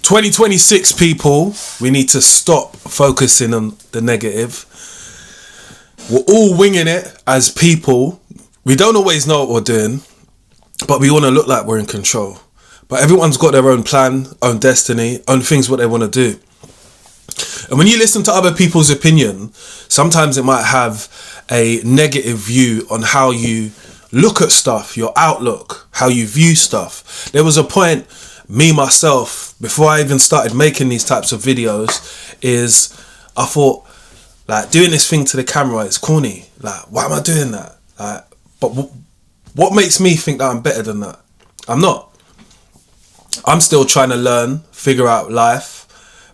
2026 people, we need to stop focusing on the negative. We're all winging it as people. We don't always know what we're doing, but we want to look like we're in control. But everyone's got their own plan, own destiny, own things what they want to do. And when you listen to other people's opinion, sometimes it might have a negative view on how you look at stuff, your outlook, how you view stuff. There was a point, me, myself, before I even started making these types of videos, is I thought, like, doing this thing to the camera is corny. Like, why am I doing that? Like, but what makes me think that I'm better than that? I'm not. I'm still trying to learn, figure out life,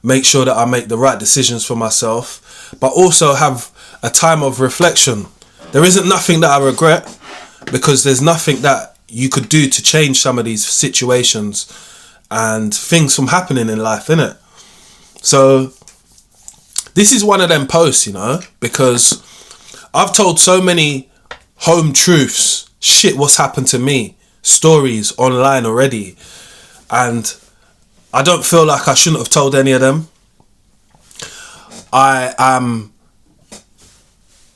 make sure that I make the right decisions for myself, but also have a time of reflection. There isn't nothing that I regret, because there's nothing that you could do to change some of these situations and things from happening in life, innit? So this is one of them posts, you know, because I've told so many home truths, shit, what's happened to me, stories online already, and I don't feel like I shouldn't have told any of them. I am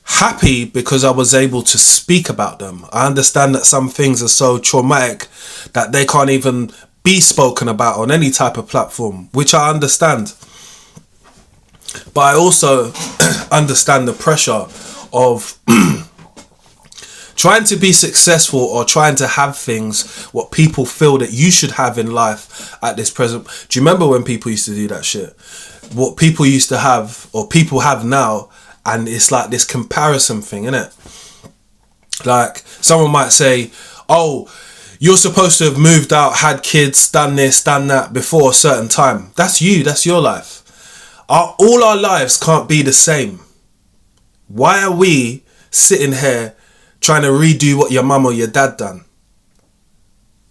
happy because I was able to speak about them. I understand that some things are so traumatic that they can't even be spoken about on any type of platform, which I understand. But I also understand the pressure of trying to be successful or trying to have things what people feel that you should have in life at this present. Do you remember when people used to do that shit? What people used to have, or people have now, and it's like this comparison thing, innit? Like, someone might say, oh, you're supposed to have moved out, had kids, done this, done that before a certain time. That's you, that's your life. All our lives can't be the same. Why are we sitting here trying to redo what your mum or your dad done?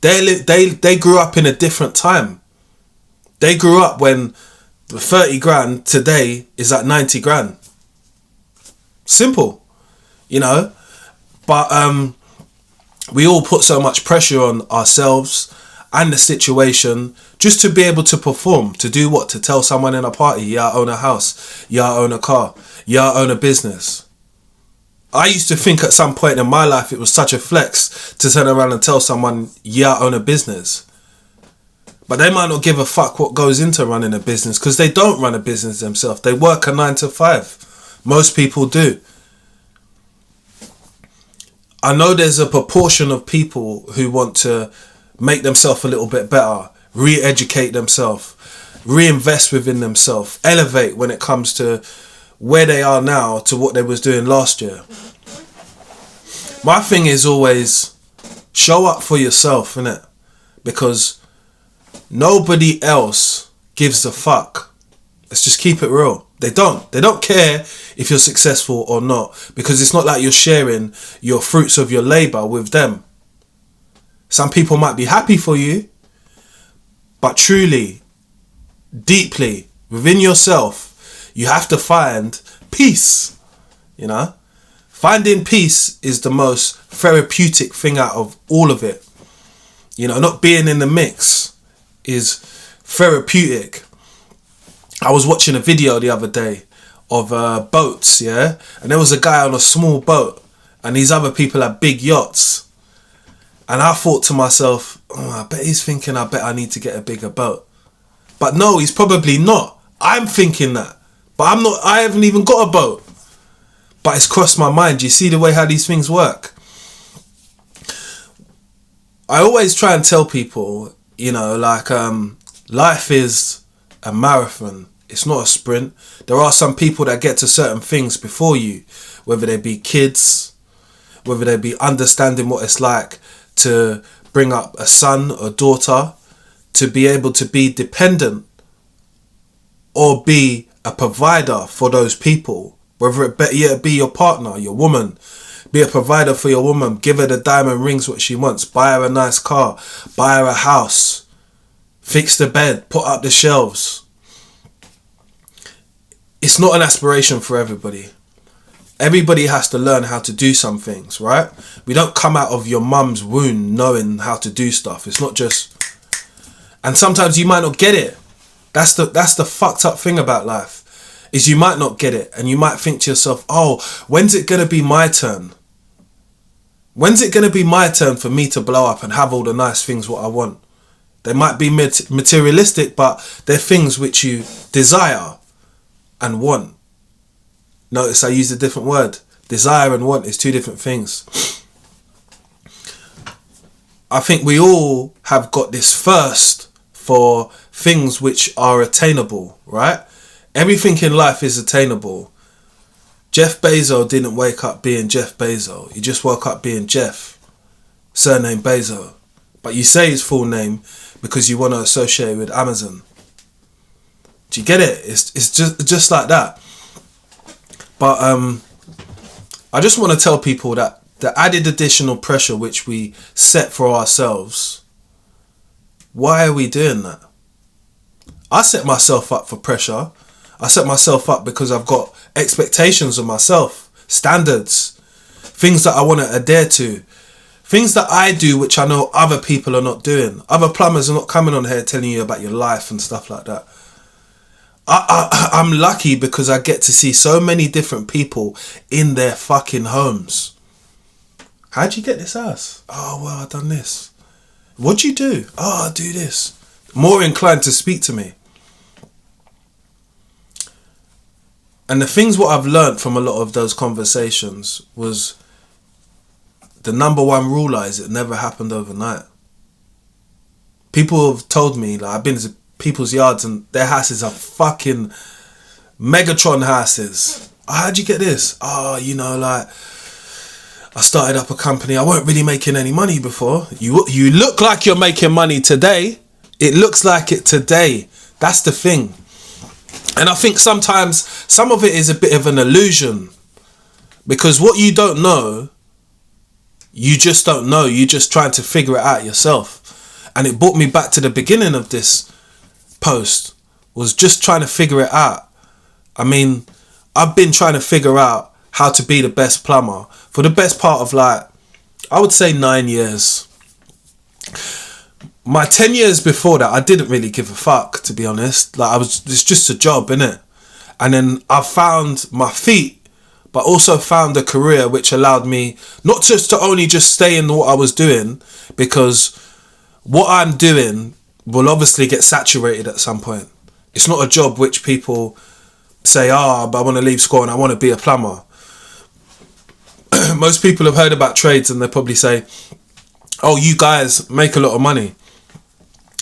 They grew up in a different time. They grew up when 30 grand today is at 90 grand. Simple, you know. But we all put so much pressure on ourselves and the situation just to be able to perform, to do what? To tell someone in a party, yeah, I own a house, yeah, I own a car, yeah, I own a business. I used to think at some point in my life it was such a flex to turn around and tell someone, yeah, I own a business. But they might not give a fuck what goes into running a business, because they don't run a business themselves. They work a 9 to 5. Most people do. I know there's a proportion of people who want to make themselves a little bit better, re-educate themselves, reinvest within themselves, elevate when it comes to where they are now to what they was doing last year. My thing is always show up for yourself, innit? Because nobody else gives a fuck. Let's just keep it real. They don't care if you're successful or not, because it's not like you're sharing your fruits of your labor with them. Some people might be happy for you, but truly, deeply, within yourself, you have to find peace, you know? Finding peace is the most therapeutic thing out of all of it. You know, not being in the mix is therapeutic. I was watching a video the other day of boats, yeah? And there was a guy on a small boat, and these other people had big yachts. And I thought to myself, oh, I bet he's thinking, I bet I need to get a bigger boat. But no, he's probably not. I'm thinking that. But I'm not, I haven't even got a boat. But it's crossed my mind. You see the way how these things work? I always try and tell people, you know, like, life is a marathon. It's not a sprint. There are some people that get to certain things before you, whether they be kids, whether they be understanding what it's like to bring up a son or daughter, to be able to be dependent or be a provider for those people, whether it be your partner, your woman. Be a provider for your woman. Give her the diamond rings what she wants. Buy her a nice car. Buy her a house. Fix the bed. Put up the shelves. It's not an aspiration for everybody. Everybody has to learn how to do some things, right? We don't come out of your mum's womb knowing how to do stuff. It's not just... And sometimes you might not get it. That's the fucked up thing about life, is you might not get it, and you might think to yourself, oh, when's it gonna be my turn? When's it gonna be my turn for me to blow up and have all the nice things what I want? They might be materialistic, but they're things which you desire and want. Notice I used a different word. Desire and want is two different things. I think we all have got this thirst for things which are attainable, right? Everything in life is attainable. Jeff Bezos didn't wake up being Jeff Bezos. He just woke up being Jeff, surname Bezos. But you say his full name because you want to associate with Amazon. Do you get it? It's just like that. But I just want to tell people that the added additional pressure which we set for ourselves, why are we doing that? I set myself up for pressure. I set myself up because I've got expectations of myself, standards, things that I want to adhere to, things that I do which I know other people are not doing. Other plumbers are not coming on here telling you about your life and stuff like that. I'm lucky because I get to see so many different people in their fucking homes. How'd you get this house? Oh, well, I done this. What'd you do? Oh, I do this. More inclined to speak to me. And the things what I've learned from a lot of those conversations was the number one rule is it never happened overnight. People have told me, like, I've been to people's yards and their houses are fucking Megatron houses. Oh, how'd you get this? Oh, you know, like, I started up a company. I weren't really making any money before. You look like you're making money today. It looks like it today. That's the thing. And I think sometimes some of it is a bit of an illusion, because what you don't know, you just don't know. You're just trying to figure it out yourself. And it brought me back to the beginning of this post, was just trying to figure it out. I mean, I've been trying to figure out how to be the best plumber for the best part of, like, I would say 9 years. My 10 years before that, I didn't really give a fuck, to be honest. Like, it's just a job, innit? And then I found my feet, but also found a career which allowed me not just to only just stay in what I was doing, because what I'm doing will obviously get saturated at some point. It's not a job which people say, but I want to leave school and I want to be a plumber. Most people have heard about trades and they probably say, oh, you guys make a lot of money.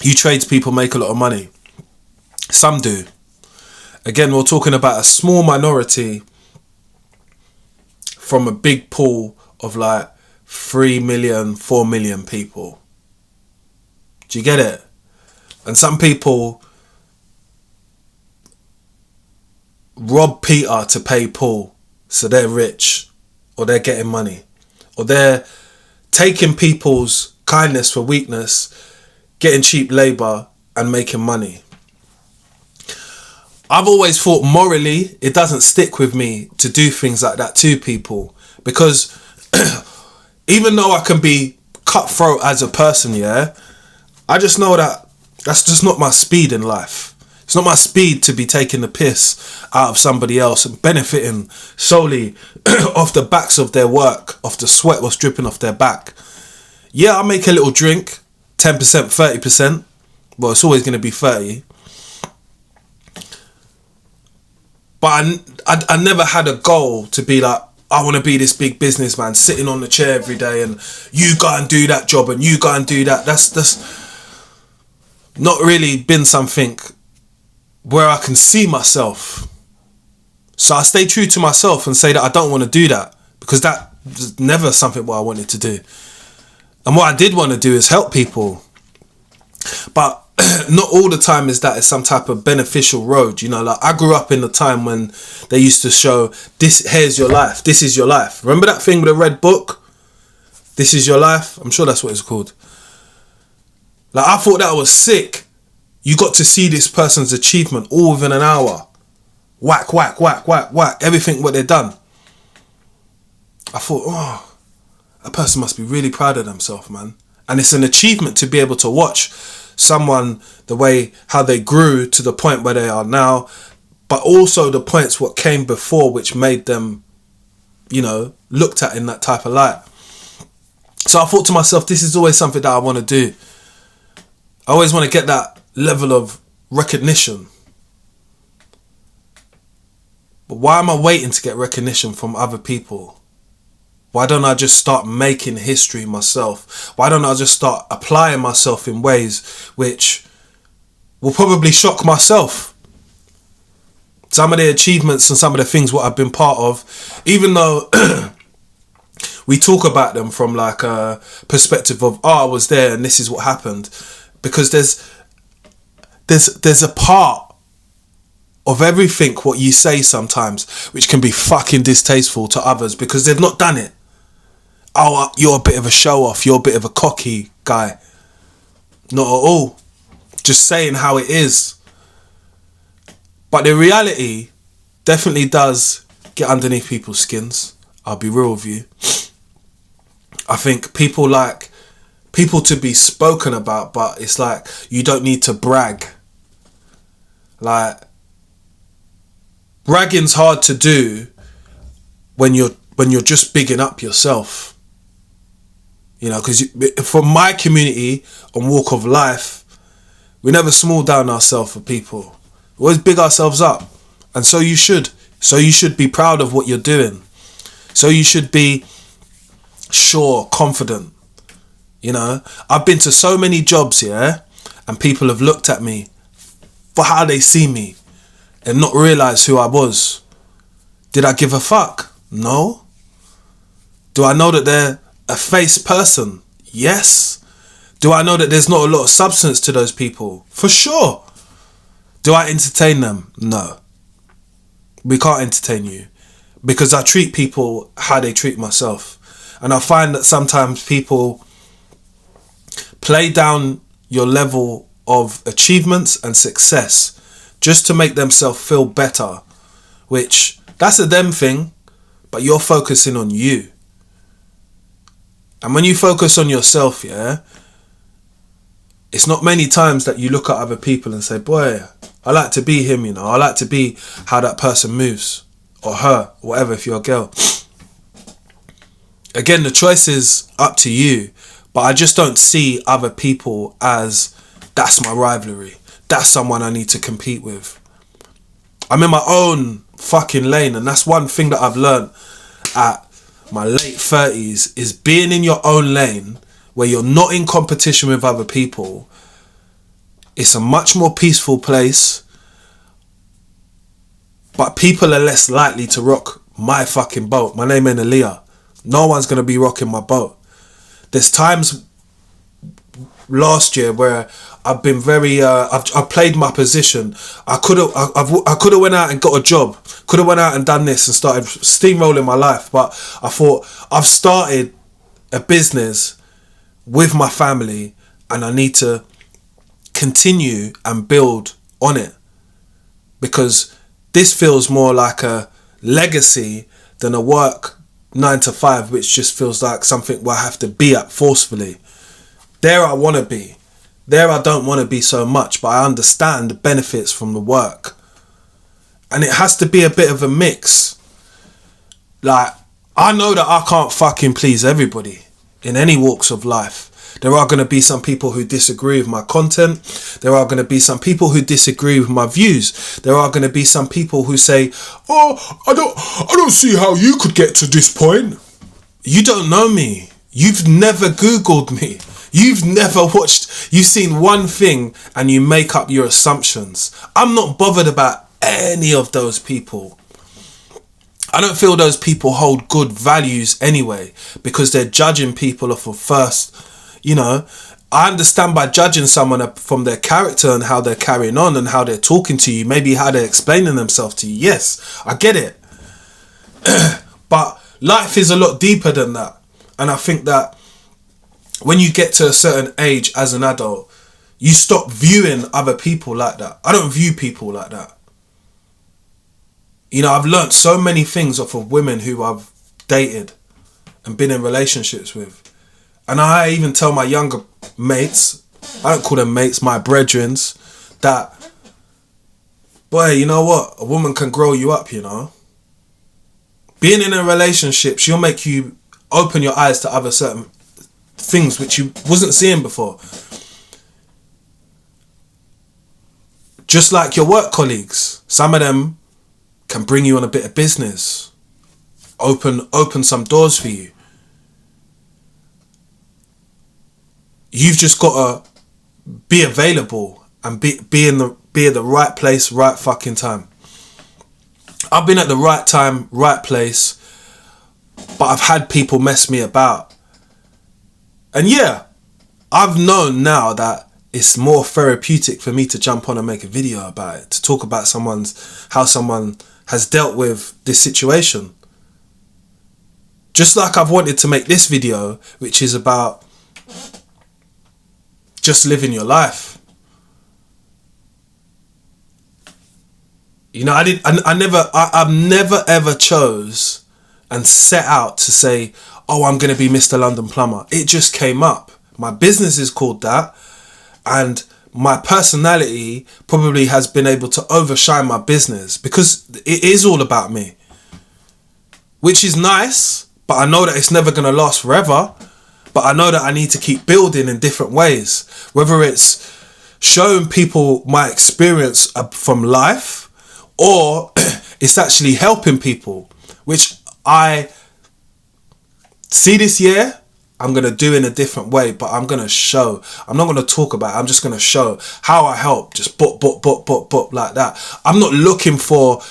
You tradespeople make a lot of money. Some do. Again, we're talking about a small minority from a big pool of like 3 million, 4 million people. Do you get it? And some people rob Peter to pay Paul, so they're rich, or they're getting money, or they're taking people's kindness for weakness, getting cheap labour and making money. I've always thought morally it doesn't stick with me to do things like that to people, because even though I can be cutthroat as a person, yeah, I just know that that's just not my speed in life. It's not my speed to be taking the piss out of somebody else and benefiting solely off the backs of their work, off the sweat was dripping off their back. Yeah, I make a little drink, 10%, 30%. Well, it's always going to be 30. But I never had a goal to be like, I want to be this big businessman sitting on the chair every day and you go and do that job and you go and do that. That's not really been something where I can see myself. So I stay true to myself and say that I don't want to do that, because that was never something what I wanted to do. And what I did want to do is help people. But not all the time is that some type of beneficial road. You know, like, I grew up in a time when they used to show, this, here's your life, this is your life. Remember that thing with a red book? This is your life? I'm sure that's what it's called. Like, I thought that was sick. You got to see this person's achievement all within an hour. Whack, whack, whack, whack, whack. Everything what they've done. I thought, a person must be really proud of themselves, man. And it's an achievement to be able to watch someone, the way how they grew to the point where they are now, but also the points what came before which made them, you know, looked at in that type of light. So I thought to myself, this is always something that I want to do. I always want to get that level of recognition. But why am I waiting to get recognition from other people? Why don't I just start making history myself? Why don't I just start applying myself in ways which will probably shock myself? Some of the achievements and some of the things what I've been part of, even though we talk about them from like a perspective of, oh, I was there and this is what happened. Because there's a part of everything what you say sometimes which can be fucking distasteful to others because they've not done it. Oh, you're a bit of a show off, you're a bit of a cocky guy. Not at all. Just saying how it is. But the reality definitely does get underneath people's skins. I'll be real with you. I think people like people to be spoken about, but it's like you don't need to brag. Like, bragging's hard to do when you're just bigging up yourself. You know, because from my community and walk of life, we never small down ourselves for people. We always big ourselves up. And so you should. So you should be proud of what you're doing. So you should be sure, confident. You know, I've been to so many jobs, yeah, and people have looked at me for how they see me and not realised who I was. Did I give a fuck? No. Do I know that they're a face person? Yes. Do I know that there's not a lot of substance to those people? For sure. Do I entertain them? No. We can't entertain you because I treat people how they treat myself. And I find that sometimes people play down your level of achievements and success just to make themselves feel better, which that's a them thing, but you're focusing on you. And when you focus on yourself, yeah, it's not many times that you look at other people and say, boy, I like to be him, you know, I like to be how that person moves, or her, whatever, if you're a girl. Again, the choice is up to you, but I just don't see other people as that's my rivalry. That's someone I need to compete with. I'm in my own fucking lane, and that's one thing that I've learned at my late 30s is being in your own lane where you're not in competition with other people. It's a much more peaceful place, but people are less likely to rock my fucking boat. My name ain't Aaliyah. No one's going to be rocking my boat. There's times last year where I've been very I've played my position. I could have went out and got a job, could have went out and done this and started steamrolling my life, but I thought I've started a business with my family and I need to continue and build on it, because this feels more like a legacy than a work 9 to 5, which just feels like something where I have to be at forcefully. There I want to be. There I don't want to be so much, but I understand the benefits from the work. And it has to be a bit of a mix. Like, I know that I can't fucking please everybody in any walks of life. There are going to be some people who disagree with my content. There are going to be some people who disagree with my views. There are going to be some people who say, oh, I don't see how you could get to this point. You don't know me. You've never Googled me. You've never watched, you've seen one thing and you make up your assumptions. I'm not bothered about any of those people. I don't feel those people hold good values anyway, because they're judging people off of first, you know. I understand by judging someone from their character and how they're carrying on and how they're talking to you, maybe how they're explaining themselves to you. Yes, I get it. But life is a lot deeper than that. And I think that when you get to a certain age as an adult, you stop viewing other people like that. I don't view people like that. You know, I've learnt so many things off of women who I've dated and been in relationships with. And I even tell my younger mates, I don't call them mates, my brethrens, that, boy, you know what? A woman can grow you up, you know. Being in a relationship, she'll make you open your eyes to other certain things which you wasn't seeing before. Just like your work colleagues, some of them can bring you on a bit of business, open some doors for you. You've just got to be available and be at the right place, right fucking time. I've been at the right time, right place, but I've had people mess me about. And yeah, I've known now that it's more therapeutic for me to jump on and make a video about it, to talk about how someone has dealt with this situation. Just like I've wanted to make this video, which is about just living your life. You know, I've never ever chose and set out to say, oh, I'm going to be Mr. London Plumber. It just came up. My business is called that. And my personality probably has been able to overshine my business because it is all about me. Which is nice, but I know that it's never going to last forever. But I know that I need to keep building in different ways. Whether it's showing people my experience from life, or it's actually helping people, which I see this year I'm going to do in a different way, but I'm going to show. I'm not going to talk about it. I'm just going to show how I help. Just bop like that. I'm not looking for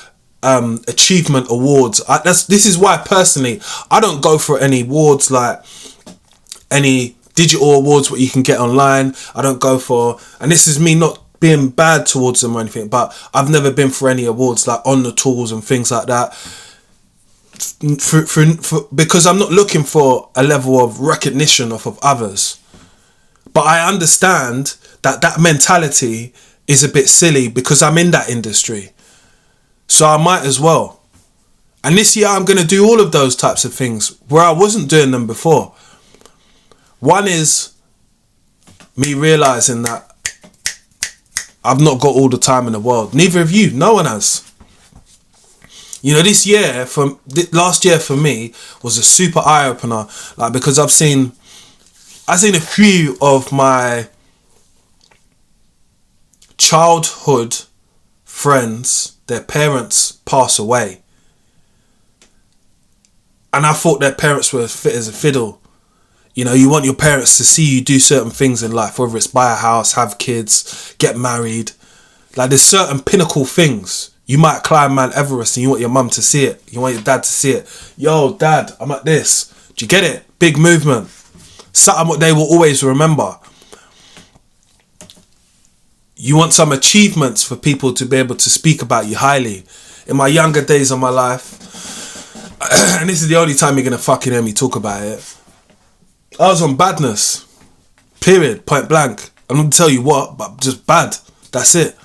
achievement awards. This is why personally I don't go for any awards like any digital awards what you can get online. I don't go for, and this is me not being bad towards them or anything, but I've never been for any awards like on the tools and things like that. Because I'm not looking for a level of recognition of others. But I understand that mentality is a bit silly because I'm in that industry. So I might as well. And this year I'm going to do all of those types of things where I wasn't doing them before. One is me realising that I've not got all the time in the world. Neither have you. No one has. You know, last year for me was a super eye opener, like, because I've seen a few of my childhood friends, their parents pass away, and I thought their parents were fit as a fiddle. You know, you want your parents to see you do certain things in life, whether it's buy a house, have kids, get married. Like, there's certain pinnacle things. You might climb Mount Everest and you want your mum to see it. You want your dad to see it. Yo, dad, I'm at this. Do you get it? Big movement. Something what they will always remember. You want some achievements for people to be able to speak about you highly. In my younger days of my life, and this is the only time you're going to fucking hear me talk about it, I was on badness. Period. Point blank. I'm not going to tell you what, but just bad. That's it.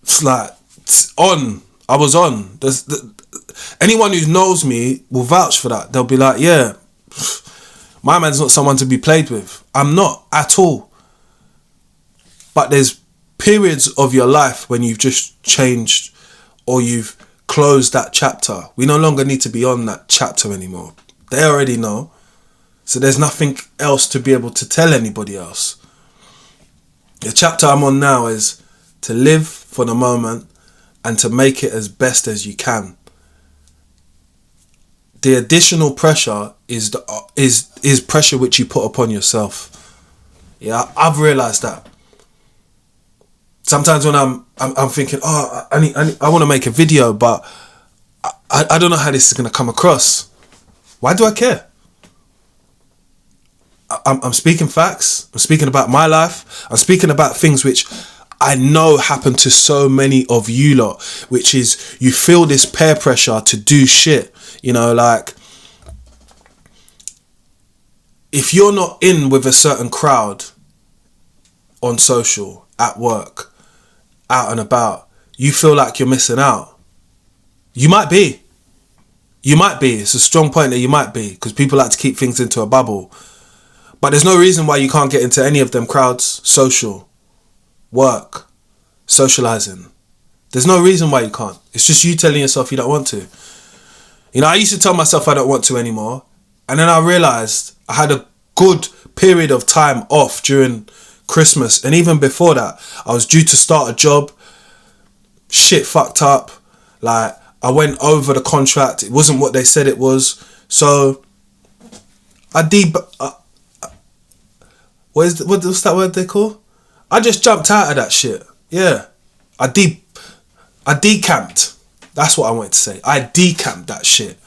It's like, I was on. Anyone who knows me will vouch for that. They'll be like, yeah, my man's not someone to be played with. I'm not at all. But there's periods of your life when you've just changed or you've closed that chapter. We no longer need to be on that chapter anymore. They already know. So there's nothing else to be able to tell anybody else. The chapter I'm on now is to live for the moment and to make it as best as you can. The additional pressure is pressure which you put upon yourself. Yeah, I've realised that. Sometimes when I'm thinking, oh, I want to make a video, but I don't know how this is going to come across. Why do I care? I'm speaking facts. I'm speaking about my life. I'm speaking about things which I know happen to so many of you lot, which is you feel this peer pressure to do shit. You know, like, if you're not in with a certain crowd on social, at work, out and about, you feel like you're missing out. You might be. It's a strong point that you might be, because people like to keep things into a bubble. But there's no reason why you can't get into any of them crowds. Social, work, socializing. There's no reason why you can't. It's just you telling yourself you don't want to. You know, I used to tell myself I don't want to anymore. And then I realised I had a good period of time off during Christmas. And even before that, I was due to start a job. Shit fucked up. Like, I went over the contract. It wasn't what they said it was. So, what's that word they call? I just jumped out of that shit. Yeah. I decamped. That's what I wanted to say. I decamped that shit.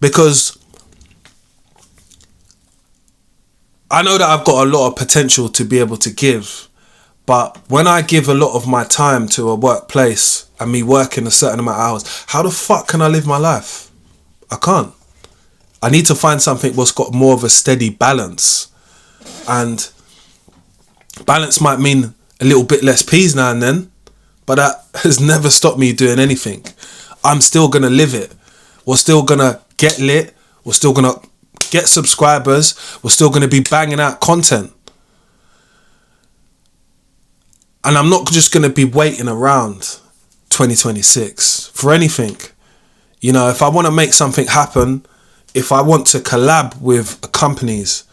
Because I know that I've got a lot of potential to be able to give. But when I give a lot of my time to a workplace and me working a certain amount of hours, how the fuck can I live my life? I can't. I need to find something what's got more of a steady balance. And balance might mean a little bit less peas now and then, but that has never stopped me doing anything. I'm still going to live it. We're still going to get lit. We're still going to get subscribers. We're still going to be banging out content. And I'm not just going to be waiting around 2026 for anything. You know, if I want to make something happen, if I want to collab with companies,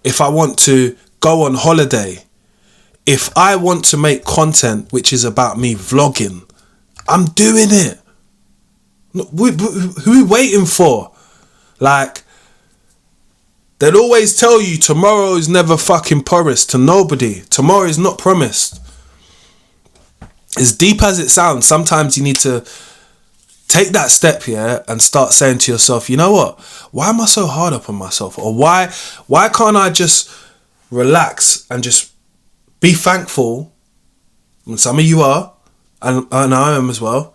if I want to go on holiday, if I want to make content which is about me vlogging, I'm doing it. Who are we waiting for? Like, they'll always tell you tomorrow is never fucking promised to nobody. Tomorrow is not promised. As deep as it sounds, sometimes you need to take that step here and start saying to yourself, you know what? Why am I so hard up on myself? Or why can't I just relax and just be thankful? And some of you are, and I am as well,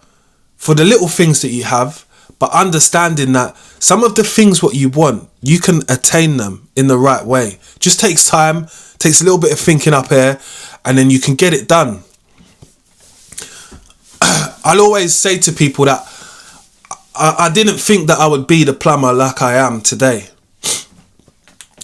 for the little things that you have, but understanding that some of the things what you want, you can attain them in the right way. Just takes time, takes a little bit of thinking up here, and then you can get it done. I'll always say to people that I didn't think that I would be the plumber like I am today.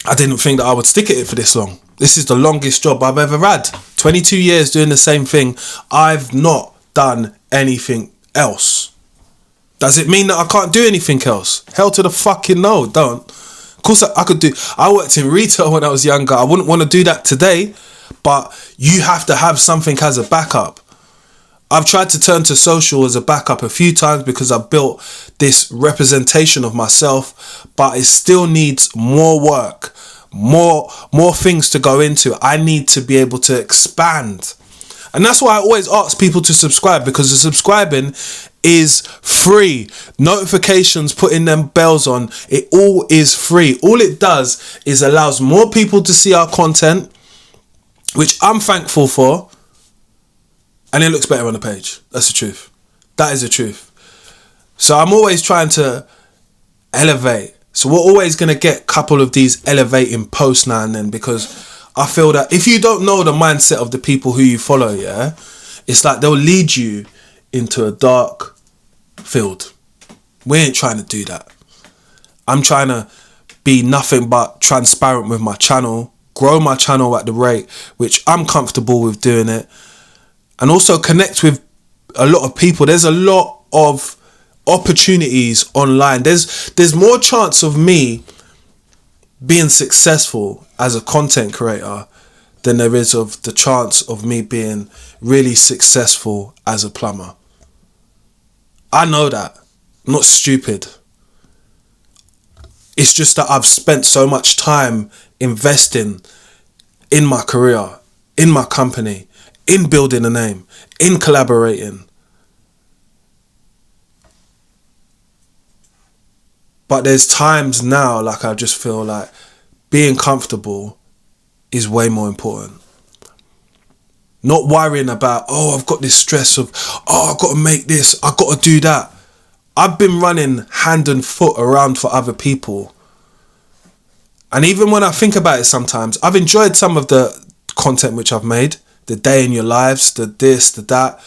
I didn't think that I would stick at it for this long. This is the longest job I've ever had. 22 years doing the same thing. I've not done anything else. Does it mean that I can't do anything else? Hell to the fucking no, don't. Of course I could do. I worked in retail when I was younger. I wouldn't want to do that today, but you have to have something as a backup. I've tried to turn to social as a backup a few times because I've built this representation of myself, but it still needs more work, more things to go into. I need to be able to expand. And that's why I always ask people to subscribe, because the subscribing is free. Notifications, putting them bells on, it all is free. All it does is allows more people to see our content, which I'm thankful for. And it looks better on the page. That's the truth. That is the truth. So I'm always trying to elevate. So we're always going to get a couple of these elevating posts now and then, because I feel that if you don't know the mindset of the people who you follow, yeah, it's like they'll lead you into a dark field. We ain't trying to do that. I'm trying to be nothing but transparent with my channel, grow my channel at the rate which I'm comfortable with doing it, and also connect with a lot of people. There's a lot of opportunities online. There's more chance of me being successful as a content creator than there is of the chance of me being really successful as a plumber. I know that. I'm not stupid. It's just that I've spent so much time investing in my career, in my company, in building a name, in collaborating. But there's times now, like, I just feel like being comfortable is way more important. Not worrying about, oh, I've got this stress of, oh, I've got to make this, I've got to do that. I've been running hand and foot around for other people. And even when I think about it sometimes, I've enjoyed some of the content which I've made. The day in your lives, the this, the that.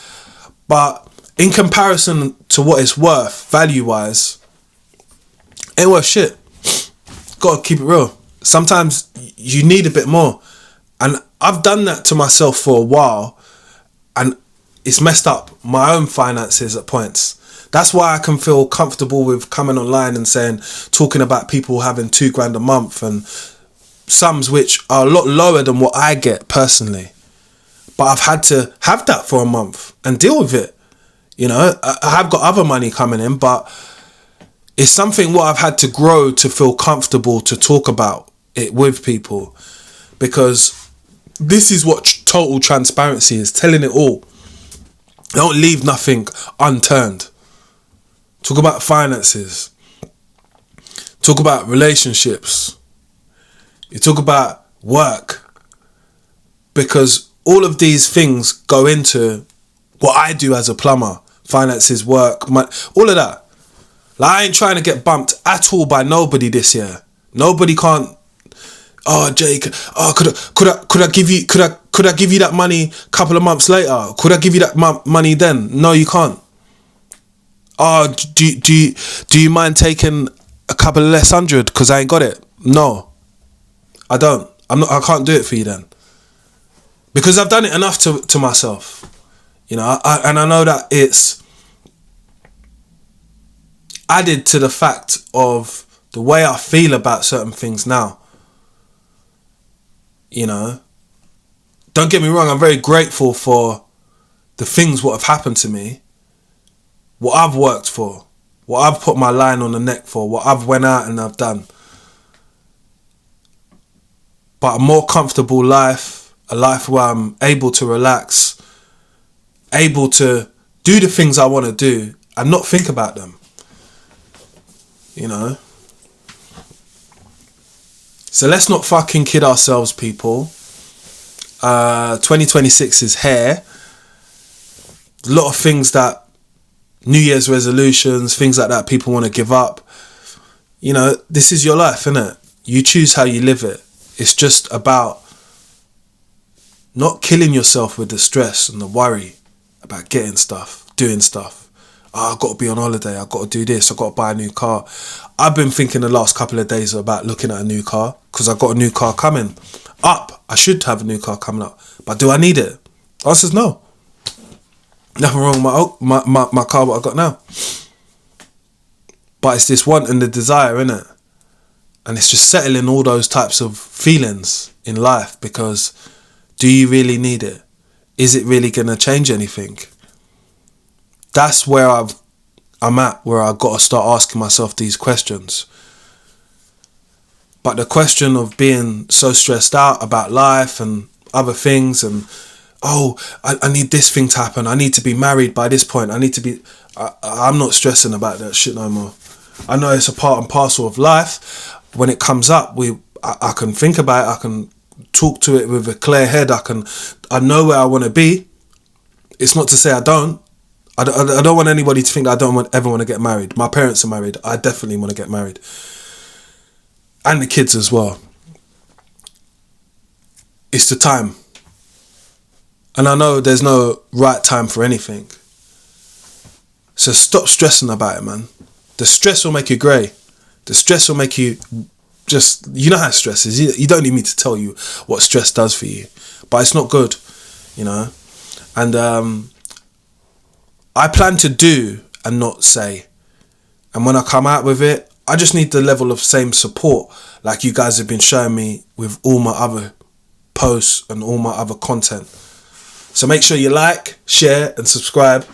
But in comparison to what it's worth, value-wise, ain't worth shit. Gotta keep it real. sometimes you need a bit more. And I've done that to myself for a while, and it's messed up my own finances at points. That's why I can feel comfortable with coming online and talking about people having $2,000 a month and sums which are a lot lower than what I get personally. But I've had to have that for a month and deal with it. You know, I have got other money coming in, but it's something what I've had to grow to feel comfortable to talk about it with people, because this is what total transparency is, telling it all. Don't leave nothing unturned. Talk about finances. Talk about relationships. You talk about work. Because all of these things go into what I do as a plumber. Finances, work, all of that. Like, I ain't trying to get bumped at all by nobody this year. Nobody can't. Oh, Jake. Oh, could I give you that money a couple of months later? Could I give you that money then? No, you can't. Oh, do you mind taking a couple of less hundred because I ain't got it? No, I don't. I can't do it for you then, because I've done it enough to myself. You know, and I know that it's added to the fact of the way I feel about certain things now. You know, don't get me wrong, I'm very grateful for the things what have happened to me, what I've worked for, what I've put my line on the neck for, what I've went out and I've done. But a more comfortable life, a life where I'm able to relax, able to do the things I want to do and not think about them. You know? So let's not fucking kid ourselves, people. 2026 is here. A lot of things that, New Year's resolutions, things like that, people want to give up. You know, this is your life, innit? You choose how you live it. It's just about not killing yourself with the stress and the worry about getting stuff, doing stuff. Oh, I've got to be on holiday, I've got to do this, I've got to buy a new car. I've been thinking the last couple of days about looking at a new car, because I've got a new car coming up. I should have a new car coming up, but do I need it? The answer's no. Nothing wrong with my car what I got now. But it's this want and the desire, innit? And it's just settling all those types of feelings in life, because do you really need it? Is it really going to change anything? That's where I'm at, where I've got to start asking myself these questions. But the question of being so stressed out about life and other things, and I need this thing to happen, I need to be married by this point, I'm not stressing about that shit no more. I know it's a part and parcel of life. When it comes up, I can think about it, I can talk to it with a clear head, I know where I want to be. It's not to say I don't. I don't want anybody to think that I don't ever want to get married. My parents are married. I definitely want to get married. And the kids as well. It's the time. And I know there's no right time for anything. So stop stressing about it, man. The stress will make you grey. The stress will make you you know how stress is. You don't need me to tell you what stress does for you. But it's not good, you know. And I plan to do and not say. And when I come out with it, I just need the level of same support like you guys have been showing me with all my other posts and all my other content. So make sure you like, share and subscribe.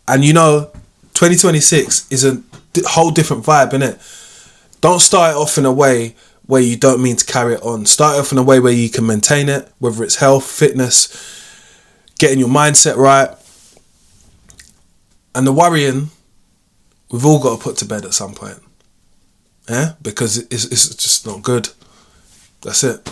And you know, 2026 is a whole different vibe, innit? Don't start it off in a way where you don't mean to carry it on. Start it off in a way where you can maintain it, whether it's health, fitness, getting your mindset right. And the worrying, we've all got to put to bed at some point. Yeah? Because it's just not good. That's it.